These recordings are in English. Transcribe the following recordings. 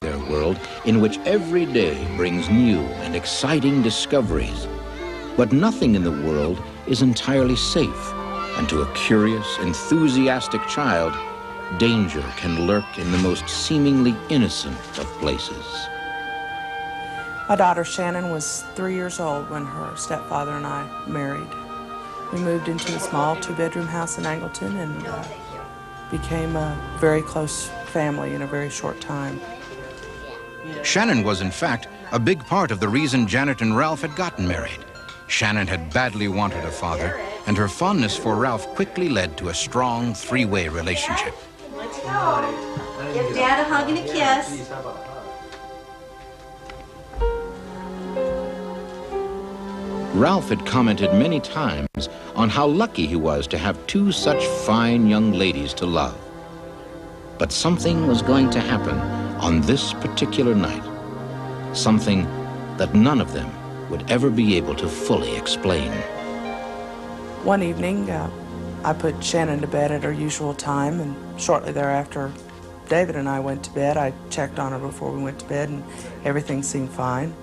their world in which every day brings new and exciting discoveries. But nothing in the world is entirely safe, and to a curious, enthusiastic child, danger can lurk in the most seemingly innocent of places. My daughter Shannon was 3 years old when her stepfather and I married. We moved into a small 2-bedroom house in Angleton and became a very close family in a very short time. Shannon was, in fact, a big part of the reason Janet and Ralph had gotten married. Shannon had badly wanted a father, and her fondness for Ralph quickly led to a strong 3-way relationship. Let's go. Give Dad a hug and a kiss. Ralph had commented many times on how lucky he was to have 2 such fine young ladies to love. But something was going to happen on this particular night, something that none of them would ever be able to fully explain. One evening, I put Shannon to bed at her usual time, and shortly thereafter, David and I went to bed. I checked on her before we went to bed, and everything seemed fine.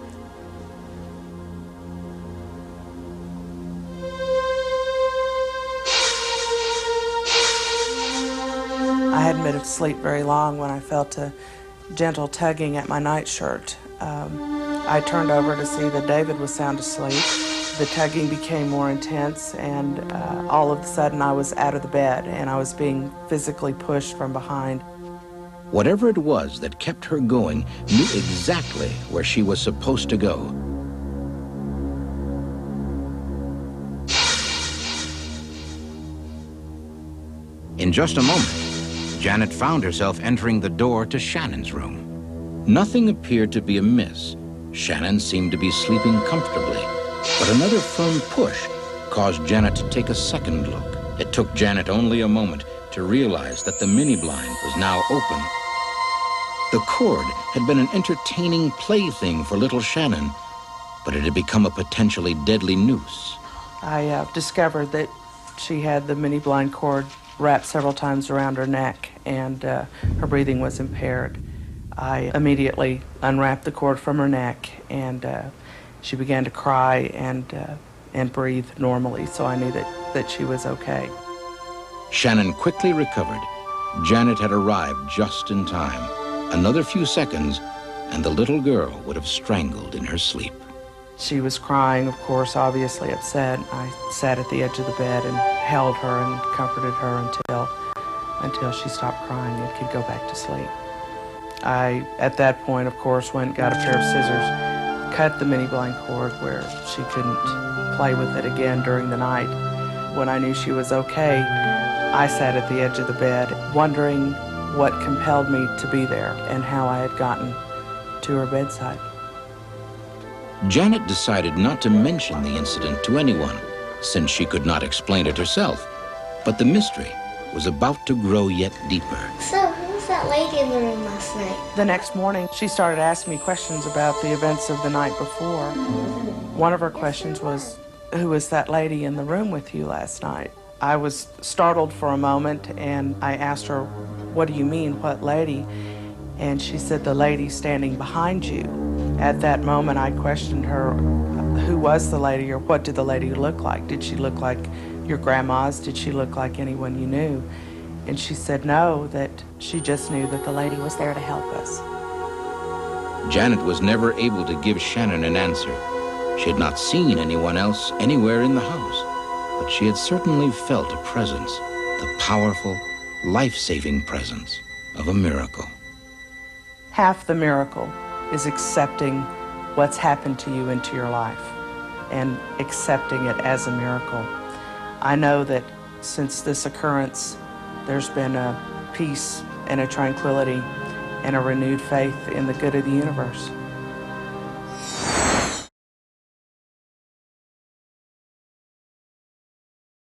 I hadn't been asleep very long when I felt a gentle tugging at my nightshirt. I turned over to see that David was sound asleep. The tugging became more intense, and all of a sudden I was out of the bed and I was being physically pushed from behind. Whatever it was that kept her going knew exactly where she was supposed to go. In just a moment, Janet found herself entering the door to Shannon's room. Nothing appeared to be amiss. Shannon seemed to be sleeping comfortably, but another firm push caused Janet to take a second look. It took Janet only a moment to realize that the mini blind was now open. The cord had been an entertaining plaything for little Shannon, but it had become a potentially deadly noose. I discovered that she had the mini blind cord wrapped several times around her neck, and her breathing was impaired. I immediately unwrapped the cord from her neck, and she began to cry and breathe normally, so I knew that she was okay. Shannon quickly recovered. Janet had arrived just in time. Another few seconds, and the little girl would have strangled in her sleep. She was crying, of course, obviously upset. I sat at the edge of the bed and held her and comforted her until she stopped crying and could go back to sleep. I, at that point, of course, went and got a pair of scissors, cut the mini blind cord where she couldn't play with it again during the night. When I knew she was okay, I sat at the edge of the bed, wondering what compelled me to be there and how I had gotten to her bedside. Janet decided not to mention the incident to anyone, since she could not explain it herself. But the mystery was about to grow yet deeper. So, who was that lady in the room last night? The next morning, she started asking me questions about the events of the night before. One of her questions was, who was that lady in the room with you last night? I was startled for a moment, and I asked her, what do you mean, what lady? And she said, the lady standing behind you. At that moment, I questioned her, who was the lady, or what did the lady look like? Did she look like your grandma's? Did she look like anyone you knew? And she said no, that she just knew that the lady was there to help us. Janet was never able to give Shannon an answer. She had not seen anyone else anywhere in the house, but she had certainly felt a presence, the powerful, life-saving presence of a miracle. Half the miracle is accepting what's happened to you into your life and accepting it as a miracle. I know that since this occurrence, there's been a peace and a tranquility and a renewed faith in the good of the universe.